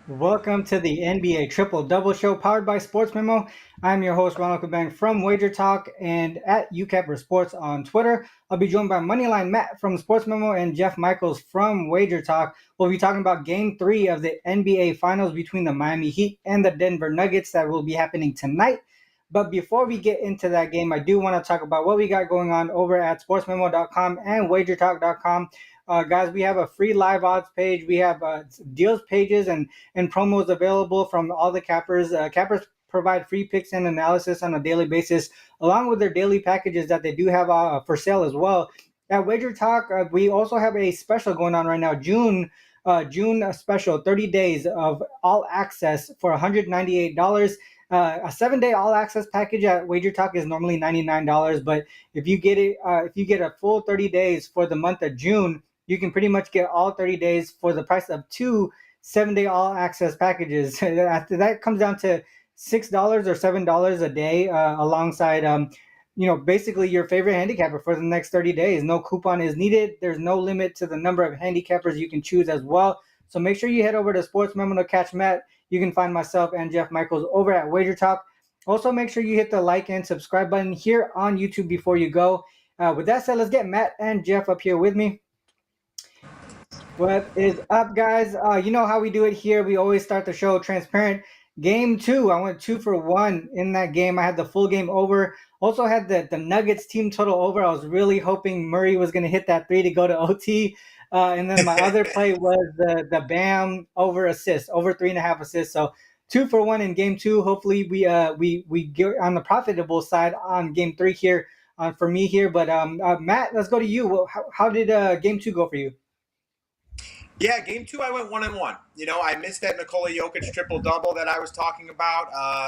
Welcome to the NBA Triple Double Show powered by SportsMemo. I'm your host, Ronald Cabang from Wager Talk and at UCapper Sports on Twitter. I'll be joined by Moneyline Matt from SportsMemo and Jeff Michaels from Wager Talk. We'll be talking about Game 3 of the NBA Finals between the Miami Heat and the Denver Nuggets that will be happening tonight. But before we get into that game, I do want to talk about what we got going on over at sportsmemo.com and wagertalk.com. Guys, we have a free live odds page. We have deals pages and promos available from all the cappers. Cappers provide free picks and analysis on a daily basis, along with their daily packages that they do have for sale as well. At Wager Talk, we also have a special going on right now, June special, 30 days of all access for $198. A 7-day all access package at Wager Talk is normally $99, but if you get a full 30 days for the month of June, you can pretty much get all 30 days for the price of two 7-day all access packages. After that comes down to $6 or $7 a day, alongside basically your favorite handicapper for the next 30 days. No coupon is needed. There's no limit to the number of handicappers you can choose as well. So make sure you head over to Sports Memo to catch Matt. You can find myself and Jeff Michaels over at Wager Talk. Also, make sure you hit the like and subscribe button here on YouTube before you go. With that said, let's get Matt and Jeff up here with me. What is up, guys? You know how we do it here. We always start the show transparent. Game 2, I went 2-for-1 in that game. I had the full game over. Also had the Nuggets team total over. I was really hoping Murray was going to hit that 3 to go to OT. And then my other play was the Bam over assist, over 3.5 assists. So 2-for-1 in game 2. Hopefully we get on the profitable side on game 3 here for me here. But Matt, let's go to you. How did game 2 go for you? Yeah, game 2, I went 1-1. I missed that Nikola Jokic triple double that I was talking about.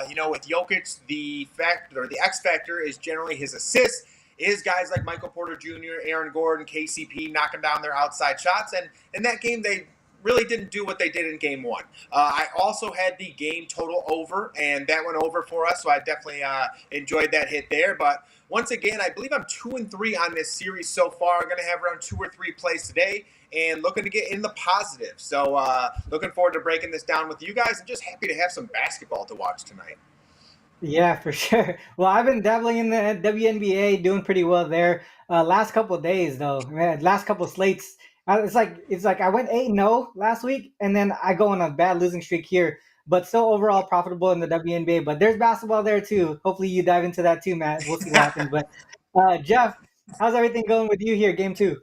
With Jokic, the X factor is generally his assists. Is guys like Michael Porter Jr., Aaron Gordon, KCP knocking down their outside shots, and in that game they really didn't do what they did in game 1. I also had the game total over, and that went over for us, so I definitely enjoyed that hit there. But once again, I believe I'm 2-3 on this series so far. I'm going to have around 2 or 3 plays today and looking to get in the positive. So looking forward to breaking this down with you guys, and just happy to have some basketball to watch tonight. Yeah, for sure. Well, I've been dabbling in the WNBA, doing pretty well there. Last couple of days, though, man, last couple of slates, it's like I went 8-0 last week, and then I go on a bad losing streak here, but still overall profitable in the WNBA. But there's basketball there too. Hopefully, you dive into that too, Matt. We'll see what happens. But Jeff, how's everything going with you here, game 2?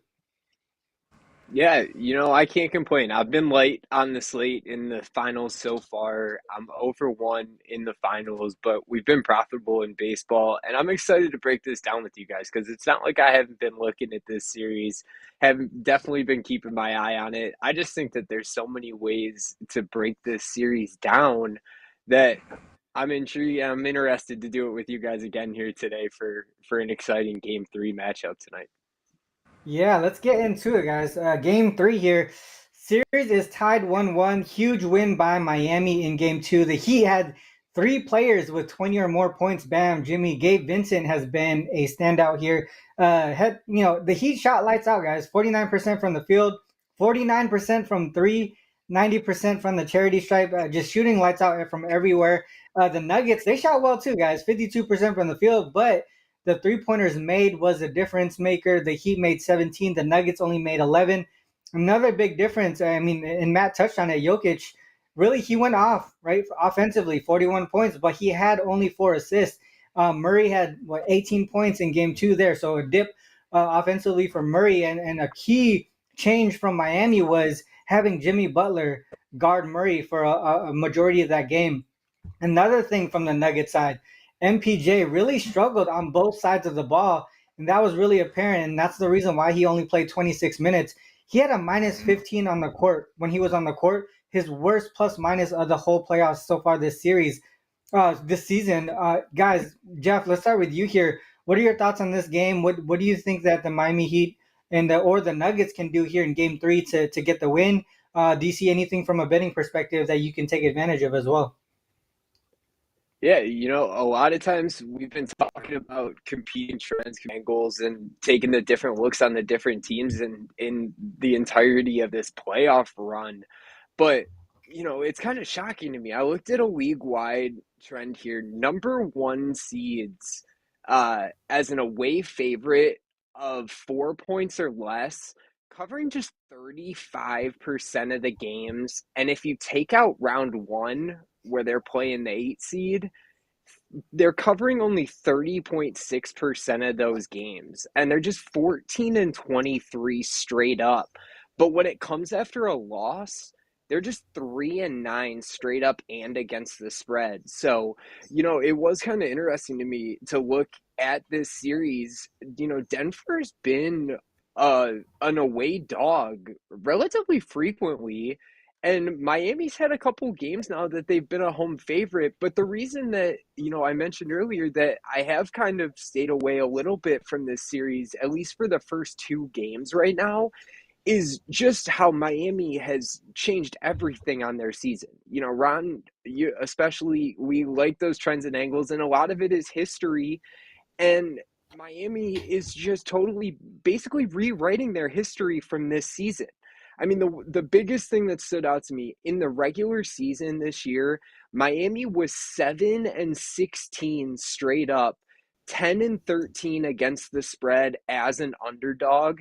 Yeah, I can't complain. I've been light on the slate in the finals so far. I'm over 1 in the finals, but we've been profitable in baseball, and I'm excited to break this down with you guys because it's not like I haven't been looking at this series. Have definitely been keeping my eye on it. I just think that there's so many ways to break this series down that I'm intrigued. I'm interested to do it with you guys again here today for an exciting Game 3 matchup tonight. Yeah, let's get into it, guys. Game 3 here. Series is tied 1-1. Huge win by Miami in game 2. The Heat had 3 players with 20 or more points. Bam, Jimmy, Gabe Vincent has been a standout here. The Heat shot lights out, guys. 49% from the field, 49% from three, 90% from the charity stripe. Just shooting lights out from everywhere. The Nuggets, they shot well too, guys. 52% from the field, but the 3-pointers made was a difference maker. The Heat made 17. The Nuggets only made 11. Another big difference, I mean, and Matt touched on it, Jokic, really, he went off, right, offensively, 41 points, but he had only 4 assists. Murray had, 18 points in game 2 there, so a dip offensively for Murray. And a key change from Miami was having Jimmy Butler guard Murray for a majority of that game. Another thing from the Nugget side, MPJ really struggled on both sides of the ball, and that was really apparent, and that's the reason why he only played 26 minutes. He had a minus 15 on the court when he was on the court, his worst plus minus of the whole playoffs so far this season. Guys, Jeff, let's start with you here. What are your thoughts on this game? What do you think that the Miami Heat or the Nuggets can do here in Game 3 to get the win? Do you see anything from a betting perspective that you can take advantage of as well? Yeah, a lot of times we've been talking about competing trends, angles, and taking the different looks on the different teams in the entirety of this playoff run. But it's kind of shocking to me. I looked at a league-wide trend here. Number one seeds as an away favorite of 4 points or less, covering just 35% of the games. And if you take out round one, where they're playing the 8 seed, they're covering only 30.6% of those games, and they're just 14-23 straight up. But when it comes after a loss, they're just 3-9 straight up and against the spread. So, it was kind of interesting to me to look at this series. Denver's been an away dog relatively frequently, and Miami's had a couple games now that they've been a home favorite. But the reason that, I mentioned earlier that I have kind of stayed away a little bit from this series, at least for the first 2 games right now, is just how Miami has changed everything on their season. Ron, we like those trends and angles, and a lot of it is history. And Miami is just totally basically rewriting their history from this season. I mean, the biggest thing that stood out to me in the regular season this year, Miami was 7-16 straight up, 10-13 against the spread as an underdog.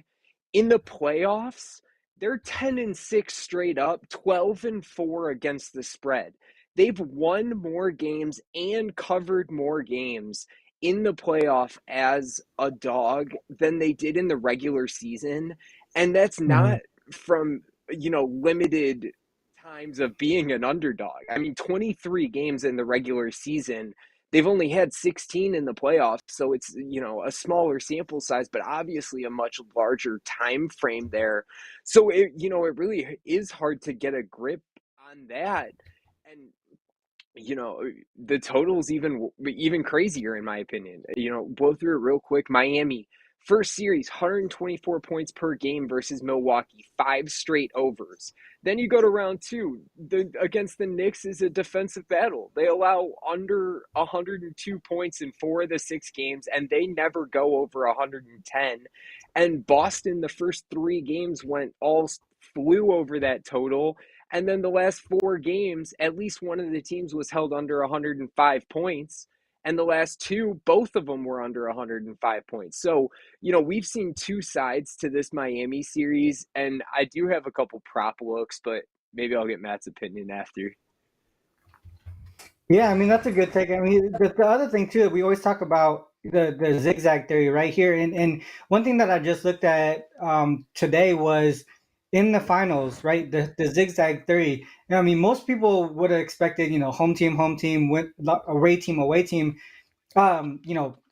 In the playoffs, they're 10-6 straight up, 12-4 against the spread. They've won more games and covered more games in the playoff as a dog than they did in the regular season. And that's not from, limited times of being an underdog. I mean, 23 games in the regular season, they've only had 16 in the playoffs. So it's, a smaller sample size, but obviously a much larger time frame there. So it really is hard to get a grip on that. And the total's even crazier in my opinion. Blow through it real quick. Miami, first series, 124 points per game versus Milwaukee, 5 straight overs. Then you go to round two. Against the Knicks is a defensive battle. They allow under 102 points in 4 of the 6 games, and they never go over 110. And Boston, the first 3 games flew over that total. And then the last 4 games, at least one of the teams was held under 105 points. And the last 2, both of them were under 105 points. So, we've seen 2 sides to this Miami series. And I do have a couple prop looks, but maybe I'll get Matt's opinion after. Yeah, I mean, that's a good take. I mean, the other thing too, we always talk about the zigzag theory right here. And one thing that I just looked at today was in the finals, right? The zigzag theory. I mean, most people would have expected, home team, away team,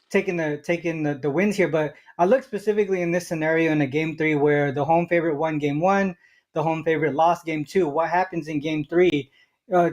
taking the wins here. But I look specifically in this scenario in a game 3 where the home favorite won game 1, the home favorite lost game 2. What happens in game 3?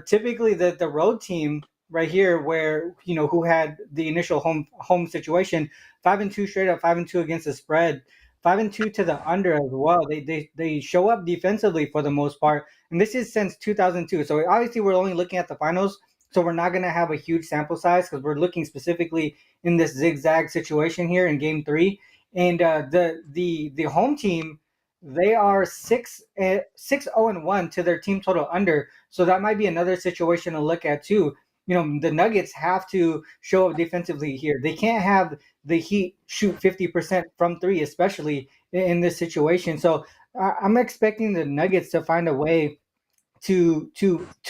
Typically the road team right here, where who had the initial home situation, 5-2 straight up, 5-2 against the spread, 5-2 to the under as well. They show up defensively for the most part, and this is since 2002. So obviously we're only looking at the finals, so we're not going to have a huge sample size because we're looking specifically in this zigzag situation here in game 3. And the home team, they are 6-0-1 to their team total under. So that might be another situation to look at too. The Nuggets have to show up defensively here. They can't have the Heat shoot 50% from 3, especially in this situation. So I'm expecting the Nuggets to find a way to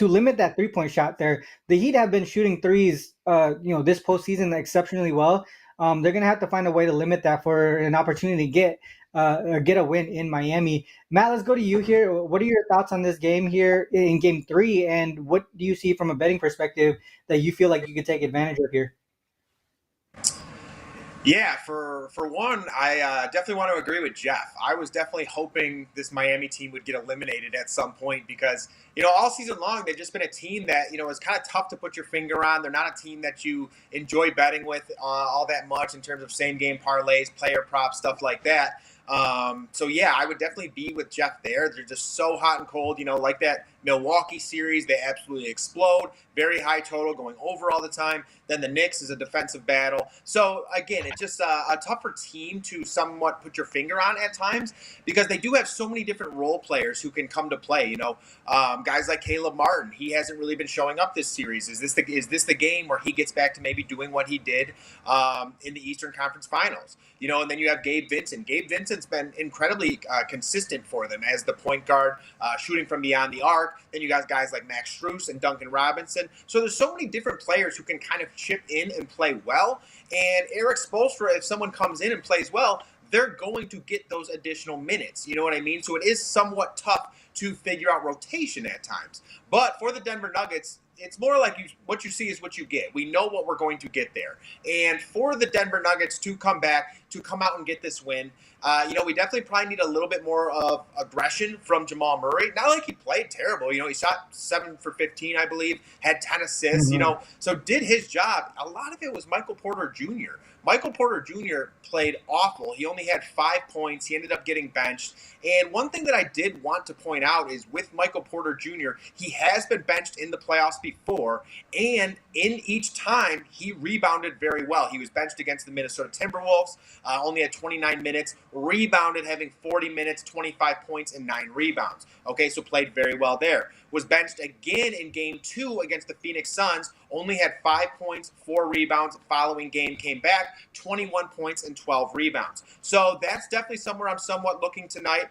limit that 3-point shot there. The Heat have been shooting threes, this postseason exceptionally well. They're gonna have to find a way to limit that for an opportunity to get a win in Miami. Matt, let's go to you here. What are your thoughts on this game here in game 3, and what do you see from a betting perspective that you feel like you could take advantage of here? Yeah, for one, I definitely want to agree with Jeff. I was definitely hoping this Miami team would get eliminated at some point because, all season long, they've just been a team that, is kind of tough to put your finger on. They're not a team that you enjoy betting with all that much in terms of same-game parlays, player props, stuff like that. So, yeah, I would definitely be with Jeff there. They're just so hot and cold, like that Milwaukee series, they absolutely explode. Very high total, going over all the time. Then the Knicks is a defensive battle. So again, it's just a tougher team to somewhat put your finger on at times because they do have so many different role players who can come to play. Guys like Caleb Martin, he hasn't really been showing up this series. Is this the game where he gets back to maybe doing what he did in the Eastern Conference Finals? And then you have Gabe Vincent. Gabe Vincent's been incredibly consistent for them as the point guard, shooting from beyond the arc. Then you got guys like Max Strus and Duncan Robinson. So there's so many different players who can kind of chip in and play well. And Eric Spoelstra, if someone comes in and plays well, they're going to get those additional minutes. You know what I mean? So it is somewhat tough to figure out rotation at times. But for the Denver Nuggets, it's more like what you see is what you get. We know what we're going to get there. And for the Denver Nuggets to come back, to come out and get this win, we definitely probably need a little bit more of aggression from Jamal Murray. Not like he played terrible. He shot 7 for 15, I believe, had 10 assists, so did his job. A lot of it was Michael Porter Jr. Michael Porter Jr. played awful. He only had 5 points. He ended up getting benched. And one thing that I did want to point out is with Michael Porter Jr., he has been benched in the playoffs before, and in each time, he rebounded very well. He was benched against the Minnesota Timberwolves, only had 29 minutes, rebounded having 40 minutes, 25 points, and 9 rebounds. Okay, so played very well there. Was benched again in Game 2 against the Phoenix Suns, only had 5 points, 4 rebounds. Following game came back, 21 points and 12 rebounds. So that's definitely somewhere I'm somewhat looking tonight.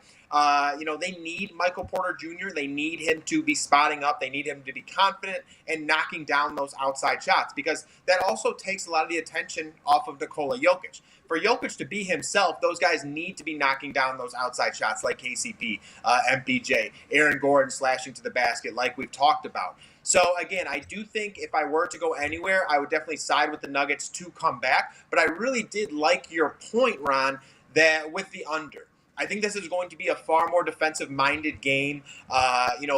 They need Michael Porter Jr. They need him to be spotting up. They need him to be confident and knocking down those outside shots because that also takes a lot of the attention off of Nikola Jokic. For Jokic to be himself, those guys need to be knocking down those outside shots like KCP, MPJ, Aaron Gordon slashing to the basket like we've talked about. So, again, I do think if I were to go anywhere, I would definitely side with the Nuggets to come back. But I really did like your point, Ron, that with the under. I think this is going to be a far more defensive-minded game.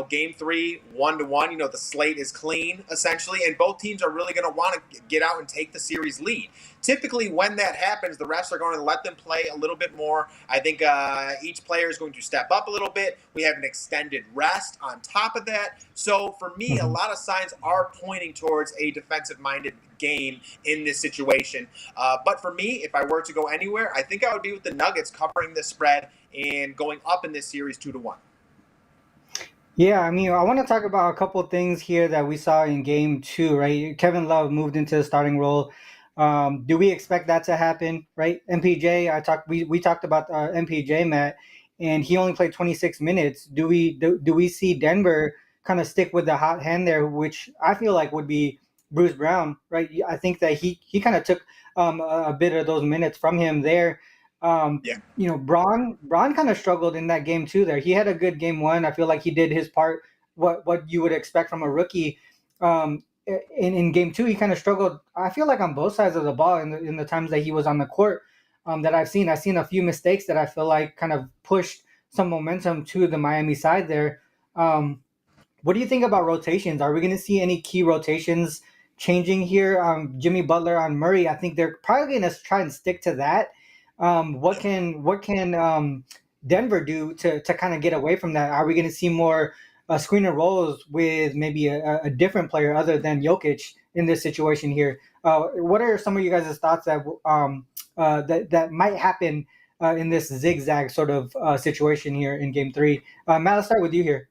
Game 3, 1-1. The slate is clean, essentially, and both teams are really going to want to get out and take the series lead. Typically, when that happens, the refs are going to let them play a little bit more. I think each player is going to step up a little bit. We have an extended rest on top of that. So, for me, a lot of signs are pointing towards a defensive-minded game in this situation. But for me, if I were to go anywhere, I think I would be with the Nuggets covering the spread and going up in this series 2-1. Yeah, I want to talk about a couple of things here that we saw in Game 2, right? Kevin Love moved into the starting role. Do we expect that to happen, right? MPJ, we talked about MPJ, Matt, and he only played 26 minutes. Do we see Denver kind of stick with the hot hand there, which I feel like would be Bruce Brown, right? I think that he kind of took a bit of those minutes from him there. Braun kind of struggled in that game too. There, he had a good game 1. I feel like he did his part, what you would expect from a rookie. In game 2, he kind of struggled. I feel like on both sides of the ball in the times that he was on the court that I've seen. I've seen a few mistakes that I feel like kind of pushed some momentum to the Miami side there. What do you think about rotations? Are we going to see any key rotations changing here? Jimmy Butler on Murray, I think they're probably going to try and stick to that. What can Denver do to kind of get away from that? Are we going to see more screener roles with maybe a different player other than Jokic in this situation here? What are some of you guys' thoughts that might happen in this zigzag sort of situation here in Game 3? Matt, let's start with you here.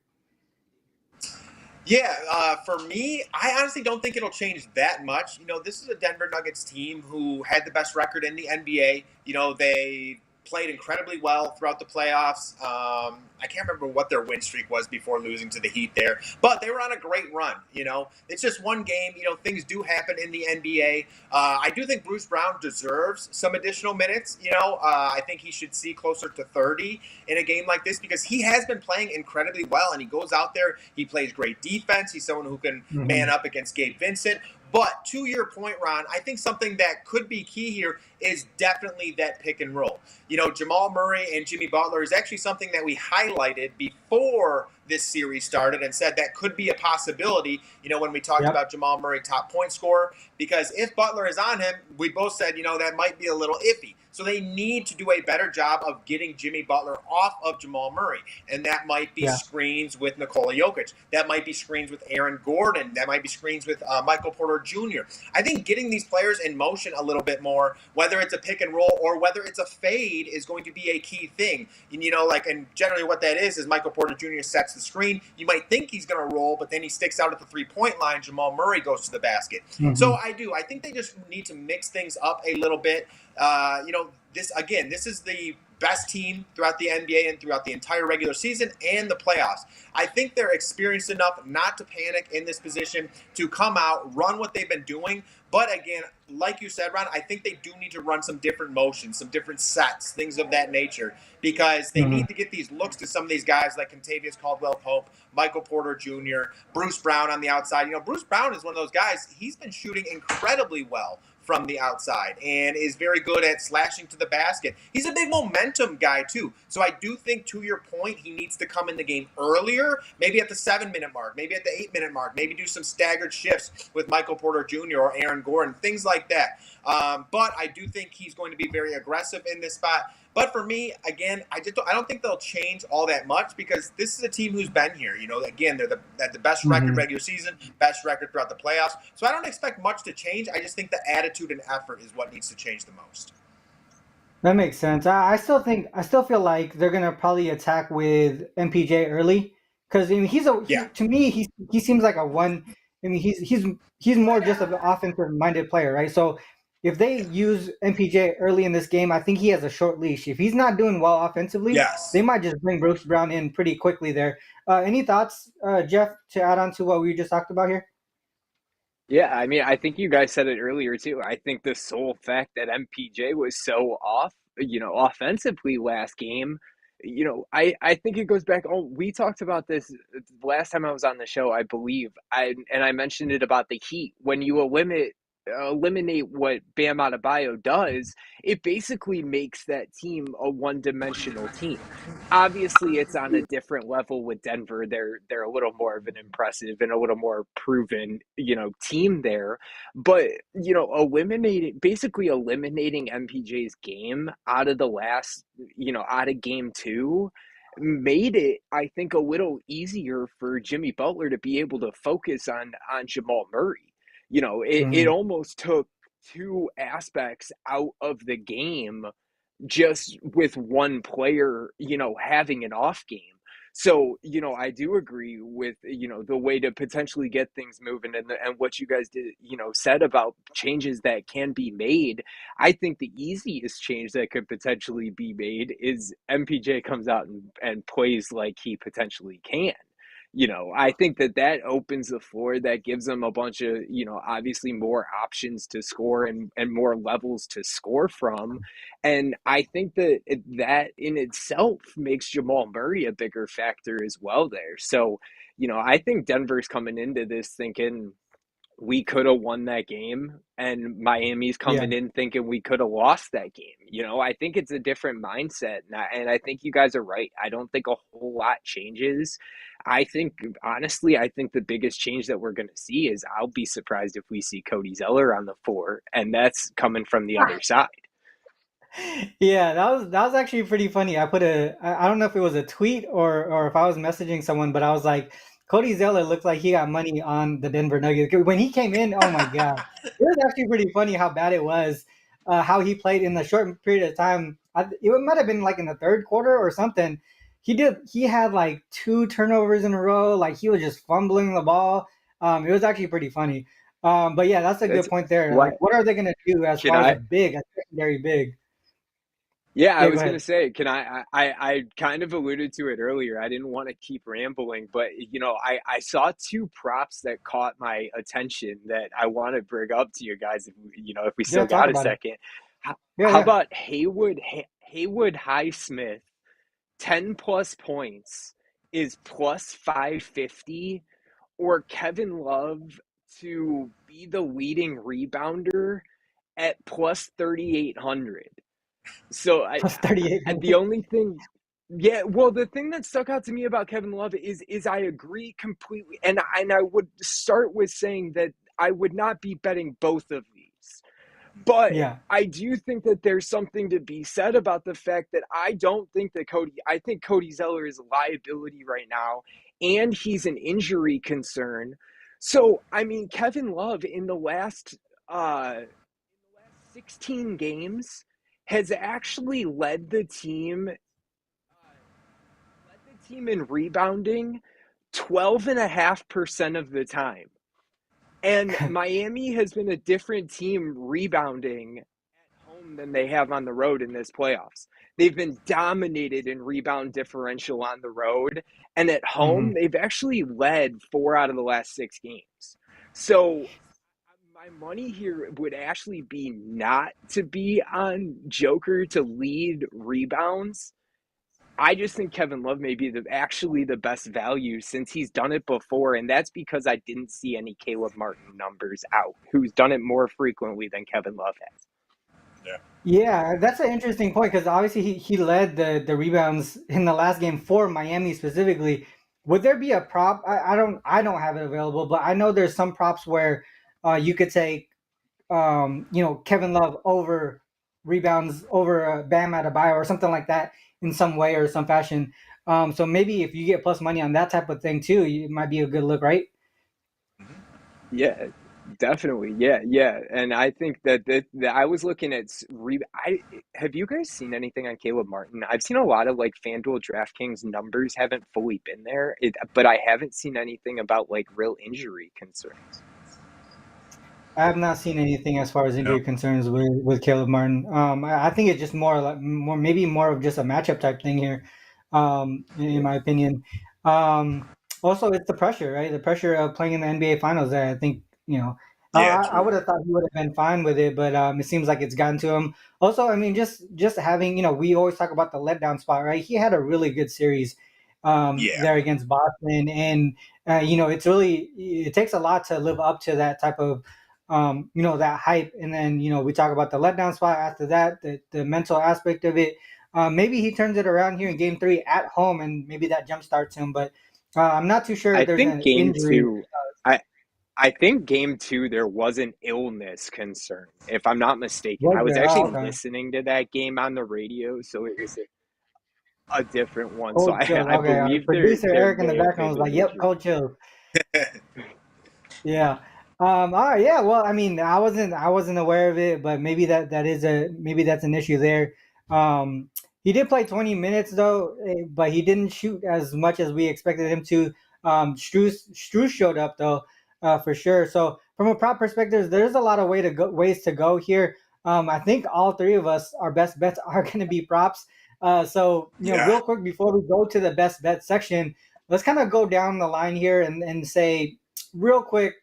Yeah, for me, I honestly don't think it'll change that much. This is a Denver Nuggets team who had the best record in the NBA. They played incredibly well throughout the playoffs. I can't remember what their win streak was before losing to the Heat there, but they were on a great run. It's just one game. Things do happen in the NBA. I do think Bruce Brown deserves some additional minutes. I think he should see closer to 30 in a game like this because he has been playing incredibly well, and he goes out there, he plays great defense. He's someone who can man up against Gabe Vincent. But to your point, Ron, I think something that could be key here is definitely that pick and roll. Jamal Murray and Jimmy Butler is actually something that we highlighted before this series started and said that could be a possibility, when we talked Yep. about Jamal Murray, top point scorer, because if Butler is on him, we both said, that might be a little iffy. So they need to do a better job of getting Jimmy Butler off of Jamal Murray. And that might be Yeah. screens with Nikola Jokic. That might be screens with Aaron Gordon. That might be screens with Michael Porter Jr. I think getting these players in motion a little bit more, whether it's a pick and roll or whether it's a fade, is going to be a key thing. And generally what that is Michael Porter Jr. sets the screen. You might think he's going to roll, but then he sticks out at the 3-point line. Jamal Murray goes to the basket. Mm-hmm. So I think they just need to mix things up a little bit. This is the best team throughout the NBA and throughout the entire regular season and the playoffs. I think they're experienced enough not to panic in this position, to come out, run what they've been doing. But again, like you said, Ron, I think they do need to run some different motions, some different sets, things of that nature, because they need to get these looks to some of these guys like Kentavious Caldwell-Pope, Michael Porter Jr., Bruce Brown on the outside. Bruce Brown is one of those guys, he's been shooting incredibly well from the outside and is very good at slashing to the basket. He's a big momentum guy too. So I do think, to your point, he needs to come in the game earlier, maybe at the 7-minute mark, maybe at the 8-minute mark, maybe do some staggered shifts with Michael Porter Jr. or Aaron Gordon, things like that. But I do think he's going to be very aggressive in this spot. But for me, again, I don't think they'll change all that much, because this is a team who's been here. Again, they're at the best record regular season, best record throughout the playoffs. So I don't expect much to change. I just think the attitude and effort is what needs to change the most. That makes sense. I still feel like they're gonna probably attack with MPJ early, because to me he seems like a one. I mean, he's more just an offensive minded player, right? So if they use MPJ early in this game, I think he has a short leash. If he's not doing well offensively, they might just bring Bruce Brown in pretty quickly there. Any thoughts, Jeff, to add on to what we just talked about here? Yeah, I mean, I think you guys said it earlier too. I think the sole fact that MPJ was so off, offensively last game, I think it goes back. Oh, we talked about this last time I was on the show, I believe. I mentioned it about the Heat. When you eliminate what Bam Adebayo does, it basically makes that team a one-dimensional team. Obviously, it's on a different level with Denver. They're a little more of an impressive and a little more proven, team there. But, basically eliminating MPJ's game out of the last, out of game 2 made it, I think, a little easier for Jimmy Butler to be able to focus on Jamal Murray. It almost took 2 aspects out of the game just with one player, having an off game. So, I do agree with, the way to potentially get things moving and what you guys did, said about changes that can be made. I think the easiest change that could potentially be made is MPJ comes out and plays like he potentially can. I think that opens the floor. That gives them a bunch of, obviously more options to score and more levels to score from. And I think that in itself makes Jamal Murray a bigger factor as well there. So, I think Denver's coming into this thinking we could have won that game, and Miami's coming in thinking we could have lost that game. I think it's a different mindset, and I think you guys are right. I don't think a whole lot changes. I think, honestly, the biggest change that we're going to see is I'll be surprised if we see Cody Zeller on the 4, and that's coming from the other side. Yeah, that was actually pretty funny. I don't know if it was a tweet or if I was messaging someone, but I was like, Cody Zeller looks like he got money on the Denver Nuggets. When he came in, oh my God. It was actually pretty funny how bad it was, how he played in the short period of time. It might have been like in the third quarter or something. He had like 2 turnovers in a row. Like he was just fumbling the ball. It was actually pretty funny. But yeah, that's a good point there. Like, what are they going to do as far as a secondary big? Yeah, I was going to say, I kind of alluded to it earlier. I didn't want to keep rambling, but, I saw 2 props that caught my attention that I want to bring up to you guys, if we still got a second. How about Haywood Highsmith, 10 plus points is plus 550, or Kevin Love to be the leading rebounder at plus 3,800? So Plus 38. the only thing Yeah, well, the thing that stuck out to me about Kevin Love is I agree completely, and I would start with saying that I would not be betting both of these. But Yeah. I do think that there's something to be said about the fact that I think Cody Zeller is a liability right now, and he's an injury concern. So, I mean, Kevin Love uh 16 games has actually led the team in rebounding 12.5% of the time. And Miami has been a different team rebounding at home than they have on the road in this playoffs. They've been dominated in rebound differential on the road, and at Hmm. home, they've actually led 4 out of the last 6 games. So my money here would actually be not to be on Joker to lead rebounds. I just think Kevin Love may be actually the best value since he's done it before, and that's because I didn't see any Caleb Martin numbers out, who's done it more frequently than Kevin Love has. Yeah. Yeah, that's an interesting point because obviously he led the rebounds in the last game for Miami specifically. Would there be a prop? I don't have it available, but I know there's some props where you could say Kevin Love over rebounds over Bam Adebayo or something like that in some way or some fashion. So maybe if you get plus money on that type of thing too, it might be a good look, right? Yeah, definitely. Yeah. And I think that I was looking at I have you guys seen anything on Caleb Martin? I've seen a lot of like FanDuel DraftKings numbers haven't fully been there, but I haven't seen anything about like real injury concerns. I have not seen anything as far as No. injury concerns with Caleb Martin. I think it's just maybe more of just a matchup type thing here, in Yeah. my opinion. Also, it's the pressure, right? The pressure of playing in the NBA Finals. That I think Yeah, I true. would have thought he would have been fine with it, but it seems like it's gotten to him. Also, I mean, just having we always talk about the letdown spot, right? He had a really good series Yeah. there against Boston, and it takes a lot to live up to that type of that hype. And then, we talk about the letdown spot after that, the mental aspect of it. Maybe he turns it around here in game 3 at home and maybe that jump starts him. But I'm not too sure I if there's think an game injury. two, I I think game two there was an illness concern, if I'm not mistaken. Was I was there? Oh, actually okay. listening to that game on the radio, so it was a different one. So Cold I chills. I Okay. believe Producer there Eric in the may have background been was an like, yep, injury. cold chills. Yeah. All right. Yeah. Well, I mean, I wasn't aware of it, but maybe that's an issue there. He did play 20 minutes though, but he didn't shoot as much as we expected him to. Struess showed up though, for sure. So from a prop perspective, there's a lot of ways to go here. I think all three of us, our best bets are going to be props. So Yeah. real quick before we go to the best bet section, let's kind of go down the line here and say real quick,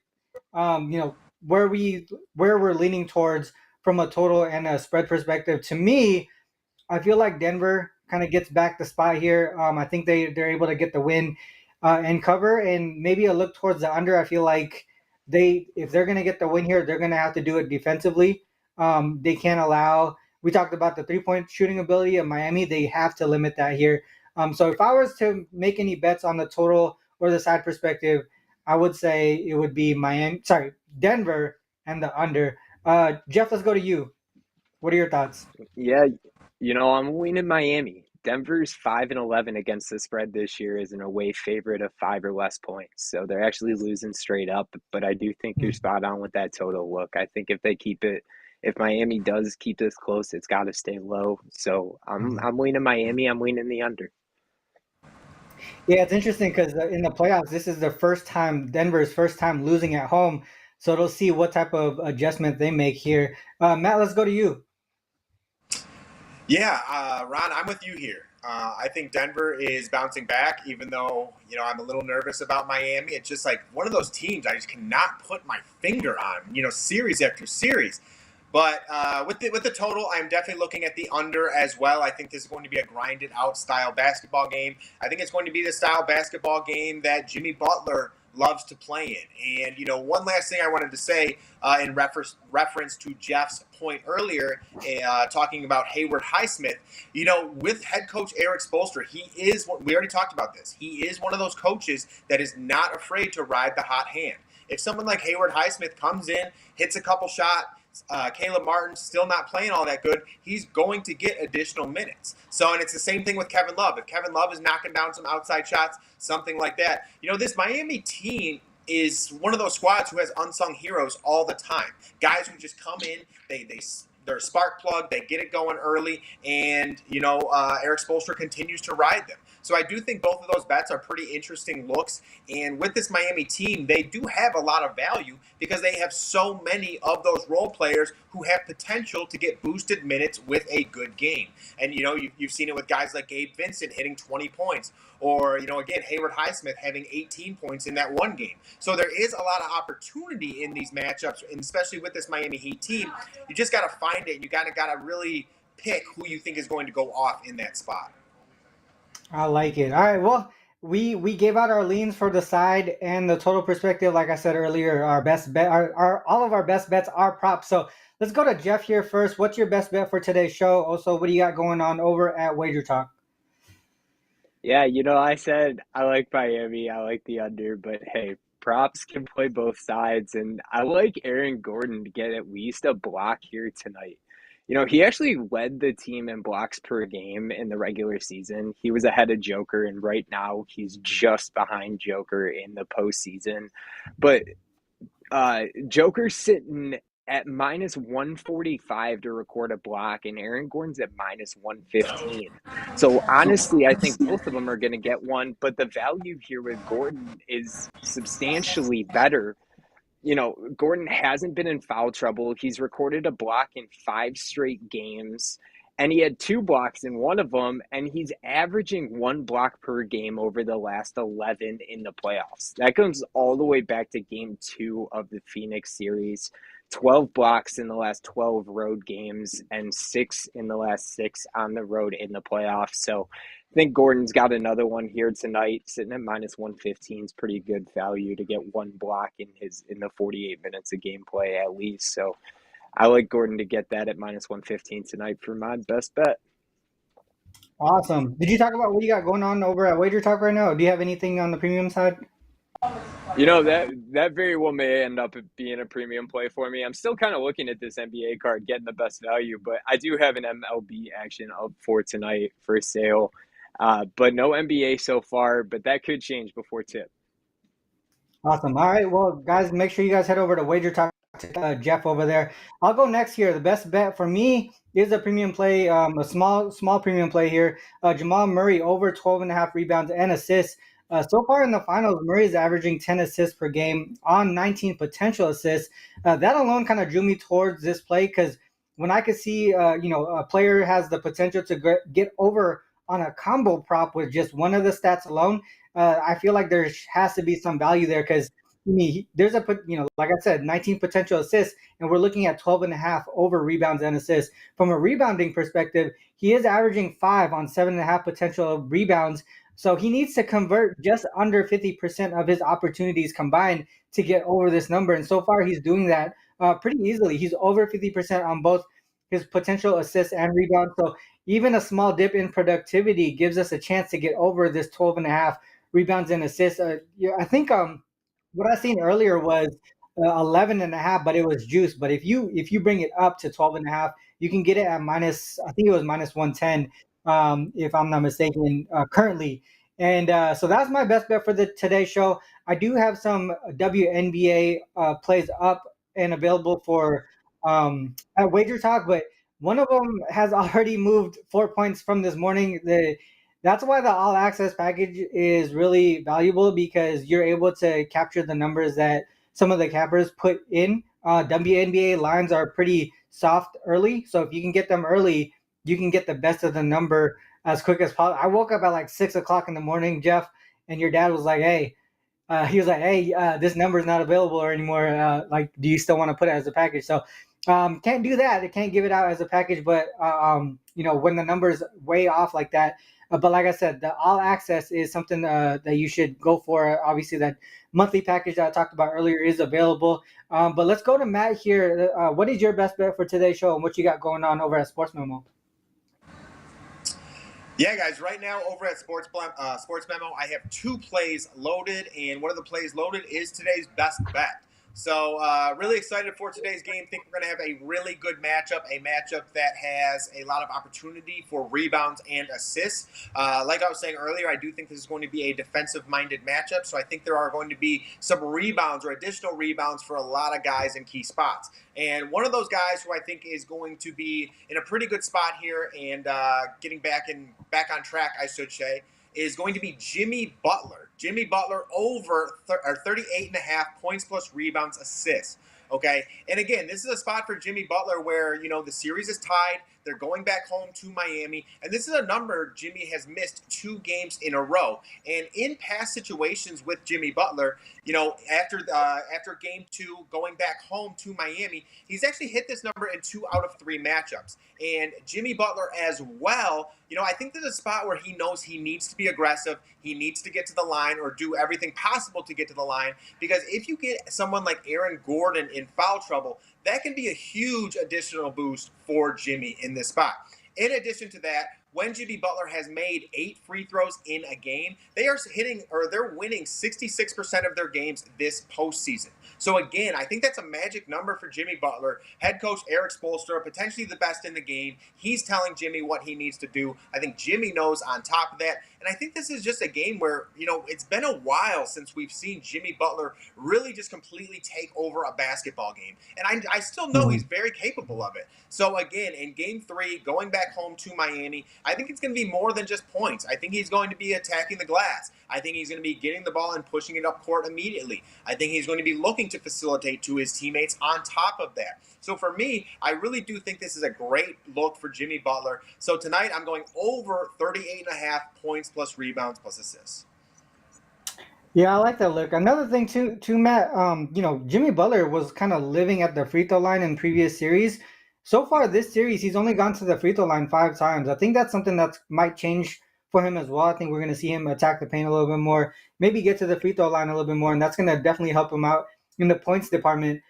where we're leaning towards from a total and a spread perspective. To me, I feel like Denver kind of gets back the spot here. I think they're able to get the win and cover, and maybe a look towards the under. I feel like if they're gonna get the win here, they're gonna have to do it defensively. They can't allow. We talked about the 3-point shooting ability of Miami. They have to limit that here. So if I was to make any bets on the total or the side perspective, I would say it would be Denver and the under. Jeff, let's go to you. What are your thoughts? Yeah, I'm leaning Miami. Denver's 5-11 against the spread this year as an away favorite of 5 or less points. So they're actually losing straight up, but I do think you're spot on with that total look. I think if Miami does keep this close, it's got to stay low. So Mhm. I'm leaning Miami. I'm leaning the under. Yeah, it's interesting because in the playoffs, this is the first time Denver's first time losing at home. So they'll see what type of adjustment they make here. Matt, let's go to you. Yeah, Ron, I'm with you here. I think Denver is bouncing back, even though I'm a little nervous about Miami. It's just like one of those teams I just cannot put my finger on. Series after series. But with the total, I'm definitely looking at the under as well. I think this is going to be a grinded out style basketball game. I think it's going to be the style basketball game that Jimmy Butler loves to play in. And, one last thing I wanted to say in reference to Jeff's point earlier, talking about Hayward Highsmith, with head coach Eric Spoelstra, we already talked about this. He is one of those coaches that is not afraid to ride the hot hand. If someone like Hayward Highsmith comes in, hits a couple shots, Caleb Martin's still not playing all that good, he's going to get additional minutes. And it's the same thing with Kevin Love. If Kevin Love is knocking down some outside shots, something like that. This Miami team is one of those squads who has unsung heroes all the time. Guys who just come in, they're a spark plug, they get it going early, and, Eric Spoelstra continues to ride them. So I do think both of those bets are pretty interesting looks. And with this Miami team, they do have a lot of value because they have so many of those role players who have potential to get boosted minutes with a good game. And, you've seen it with guys like Gabe Vincent hitting 20 points. Or, again, Hayward Highsmith having 18 points in that one game. So there is a lot of opportunity in these matchups, and especially with this Miami Heat team. You just got to find it, and you got to really pick who you think is going to go off in that spot. I like it. All right, well, we gave out our leans for the side and the total perspective. Like I said earlier, our best bet, all of our best bets are props. So let's go to Jeff here first. What's your best bet for today's show? Also, what do you got going on over at Wager Talk? Yeah, I said I like Miami, I like the under, but hey, props can play both sides, and I like Aaron Gordon to get at least a block here tonight. He actually led the team in blocks per game in the regular season. He was ahead of Joker, and right now he's just behind Joker in the postseason. But Joker's sitting at minus 145 to record a block, and Aaron Gordon's at minus 115. So honestly, I think both of them are going to get one, but the value here with Gordon is substantially better. Gordon hasn't been in foul trouble. He's recorded a block in 5 straight games, and he had 2 blocks in one of them, and he's averaging 1 block per game over the last 11 in the playoffs. That comes all the way back to game 2 of the Phoenix series. 12 blocks in the last 12 road games and 6 in the last 6 on the road in the playoffs. So I think Gordon's got another one here tonight, sitting at minus 115 is pretty good value to get 1 block in the 48 minutes of gameplay at least. So I like Gordon to get that at minus 115 tonight for my best bet. Awesome. Did you talk about what you got going on over at Wager Talk right now? Do you have anything on the premium side? That very well may end up being a premium play for me. I'm still kind of looking at this NBA card, getting the best value, but I do have an MLB action up for tonight for sale. But no NBA so far, but that could change before tip. Awesome. All right. Well, guys, make sure you guys head over to Wager Talk to Jeff over there. I'll go next here. The best bet for me is a premium play, a small premium play here. Jamal Murray over 12.5 rebounds and assists. So far in the finals, Murray is averaging 10 assists per game on 19 potential assists. That alone kind of drew me towards this play because when I could see, a player has the potential to get over on a combo prop with just one of the stats alone, I feel like there has to be some value there because there's like I said, 19 potential assists, and we're looking at 12.5 over rebounds and assists. From a rebounding perspective, he is averaging 5 on 7.5 potential rebounds. So he needs to convert just under 50% of his opportunities combined to get over this number. And so far, he's doing that pretty easily. He's over 50% on both his potential assists and rebounds. So even a small dip in productivity gives us a chance to get over this 12.5 rebounds and assists. I think what I seen earlier was 11.5, but it was juice. But if you bring it up to 12.5, you can get it at I think it was minus 110. If I'm not mistaken, currently. And so that's my best bet for today's show. I do have some WNBA plays up and available for at Wager Talk, but one of them has already moved 4 points from this morning. That's why the all access package is really valuable because you're able to capture the numbers that some of the cappers put in. WNBA lines are pretty soft early, so if you can get them early, you can get the best of the number as quick as possible. I woke up at like 6 o'clock in the morning, Jeff, and your dad was like, hey, this number is not available anymore. Do you still want to put it as a package? So can't do that. It can't give it out as a package. But, when the number is way off like that, But like I said, the all access is something that you should go for. Obviously, that monthly package that I talked about earlier is available. But let's go to Matt here. What is your best bet for today's show, and what you got going on over at Sports Memo? Yeah, guys, right now over at Sports Memo, I have 2 plays loaded, and one of the plays loaded is today's best bet. So really excited for today's game. Think we're going to have a really good matchup, a matchup that has a lot of opportunity for rebounds and assists. Like I was saying earlier, I do think this is going to be a defensive-minded matchup, so I think there are going to be some rebounds or additional rebounds for a lot of guys in key spots. And one of those guys who I think is going to be in a pretty good spot here and getting back on track, I should say, is going to be Jimmy Butler. Jimmy Butler over 38.5 points plus rebounds, assists. Okay, and again, this is a spot for Jimmy Butler where, the series is tied. They're going back home to Miami, and this is a number Jimmy has missed 2 games in a row. And in past situations with Jimmy Butler, after game 2 going back home to Miami, he's actually hit this number in 2 out of 3 matchups. And Jimmy Butler as well, I think there's a spot where he knows he needs to be aggressive. He needs to get to the line or do everything possible to get to the line, because if you get someone like Aaron Gordon in foul trouble, that can be a huge additional boost for Jimmy in this spot. In addition to that, when Jimmy Butler has made 8 free throws in a game, they're winning 66% of their games this postseason. So again, I think that's a magic number for Jimmy Butler. Head coach Eric Spoelstra, potentially the best in the game. He's telling Jimmy what he needs to do. I think Jimmy knows on top of that. And I think this is just a game where, it's been a while since we've seen Jimmy Butler really just completely take over a basketball game. And I still know he's very capable of it. So again, in game 3, going back home to Miami, I think it's going to be more than just points. I think he's going to be attacking the glass. I think he's going to be getting the ball and pushing it up court immediately. I think he's going to be looking to facilitate to his teammates on top of that. So for me, I really do think this is a great look for Jimmy Butler. So tonight I'm going over 38.5 points plus rebounds plus assists. Yeah, I like that look. Another thing too, Matt. Jimmy Butler was kind of living at the free throw line in previous series. So far this series, he's only gone to the free throw line 5 times. I think that's something that might change for him as well. I think we're going to see him attack the paint a little bit more, maybe get to the free throw line a little bit more, and that's going to definitely help him out in the points department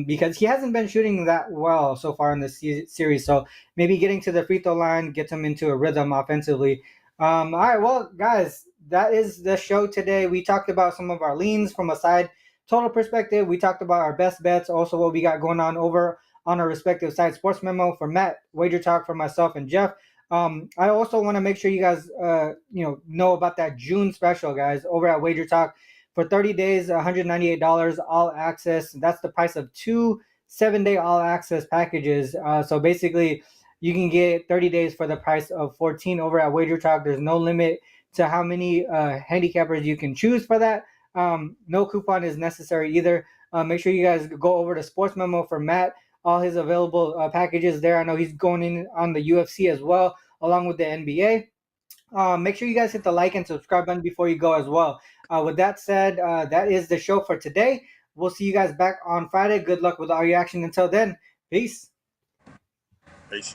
because he hasn't been shooting that well so far in this series. So maybe getting to the free throw line gets him into a rhythm offensively. All right, well, guys, that is the show today. We talked about some of our leans from a side total perspective. We talked about our best bets, also what we got going on over on our respective sides. Sports Memo for Matt, Wager Talk for myself and Jeff. I also want to make sure you guys know about that June special, guys, over at Wager Talk. For 30 days, $198 all access. That's the price of 2 7-day all access packages. So basically, you can get 30 days for the price of 14 over at Wager Talk. There's no limit to how many handicappers you can choose for that. No coupon is necessary either. Make sure you guys go over to Sports Memo for Matt. All his available packages there. I know he's going in on the UFC as well, along with the NBA. Make sure you guys hit the like and subscribe button before you go as well. With that said, that is the show for today. We'll see you guys back on Friday. Good luck with all your action. Until then, peace. Peace.